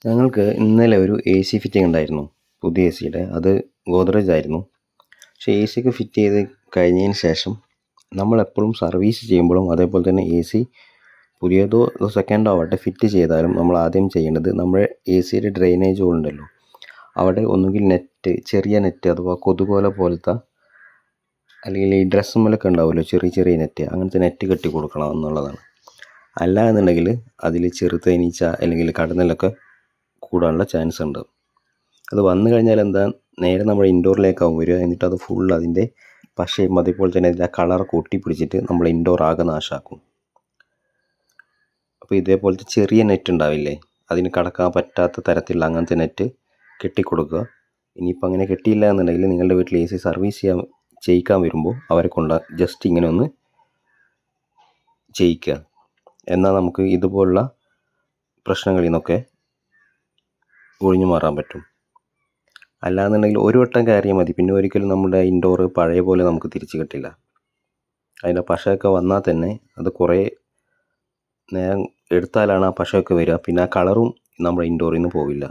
ഞങ്ങൾക്ക് ഇന്നലെ ഒരു എ സി ഫിറ്റിംഗ് ഉണ്ടായിരുന്നു. പുതിയ എ സിയുടെ അത് ഗോദ്റേജ് ആയിരുന്നു. പക്ഷേ എ സിയൊക്കെ ഫിറ്റ് ചെയ്ത് കഴിഞ്ഞതിന് ശേഷം നമ്മളെപ്പോഴും സർവീസ് ചെയ്യുമ്പോഴും അതേപോലെ തന്നെ എ സി പുതിയതോ സെക്കൻഡോ ആവട്ടെ ഫിറ്റ് ചെയ്താലും നമ്മൾ ആദ്യം ചെയ്യേണ്ടത് നമ്മുടെ എ സിയുടെ ഡ്രെയിനേജ് ഹോൾ ഉണ്ടല്ലോ, അവിടെ ഒന്നുകിൽ നെറ്റ്, ചെറിയ നെറ്റ് അഥവാ കൊതുകുവല പോലത്തെ, അല്ലെങ്കിൽ ഈ ഡ്രസ്സുമ്മലൊക്കെ ഉണ്ടാവുമല്ലോ ചെറിയ ചെറിയ നെറ്റ്, അങ്ങനത്തെ നെറ്റ് കെട്ടി കൊടുക്കണം എന്നുള്ളതാണ്. അല്ല എന്നുണ്ടെങ്കിൽ അതിൽ ചെറുതേനീച്ച അല്ലെങ്കിൽ കടന്നലൊക്കെ കൂടാനുള്ള ചാൻസ് ഉണ്ട്. അത് വന്നു കഴിഞ്ഞാൽ എന്താ, നേരെ നമ്മുടെ ഇൻഡോറിലേക്കാവും വരിക. എന്നിട്ട് അത് ഫുൾ അതിൻ്റെ പശയും അതേപോലെ തന്നെ അതിൻ്റെ കളറൊക്കെ ഒട്ടിപ്പിടിച്ചിട്ട് നമ്മൾ ഇൻഡോർ ആകെ നാശമാക്കും. അപ്പോൾ ഇതേപോലത്തെ ചെറിയ നെറ്റ് ഉണ്ടാവില്ലേ, അതിന് കടക്കാൻ പറ്റാത്ത തരത്തിലുള്ള അങ്ങനത്തെ നെറ്റ് കെട്ടിക്കൊടുക്കുക. ഇനിയിപ്പോൾ അങ്ങനെ കെട്ടിയില്ല എന്നുണ്ടെങ്കിൽ നിങ്ങളുടെ വീട്ടിൽ എ സി സർവീസ് ചെയ്യിക്കാൻ വരുമ്പോൾ അവരെ കൊണ്ട് ജസ്റ്റ് ഇങ്ങനെ ഒന്ന് ചെയ്യിക്കുക. എന്നാൽ നമുക്ക് ഇതുപോലുള്ള പ്രശ്നങ്ങളിൽ നിന്നൊക്കെ ഒഴിഞ്ഞു മാറാൻ പറ്റും. അല്ലാന്നുണ്ടെങ്കിൽ ഒരു വട്ടം കയറിയാൽ മതി, പിന്നെ ഒരിക്കലും നമ്മുടെ ഇൻഡോർ പഴയ പോലെ നമുക്ക് തിരിച്ച് കിട്ടില്ല. അതിൻ്റെ പശയൊക്കെ വന്നാൽ തന്നെ അത് കുറേ നേരം എടുത്താലാണ് ആ പശയൊക്കെ വരിക. പിന്നെ ആ കളറും നമ്മുടെ ഇൻഡോറിൽ നിന്ന് പോവില്ല.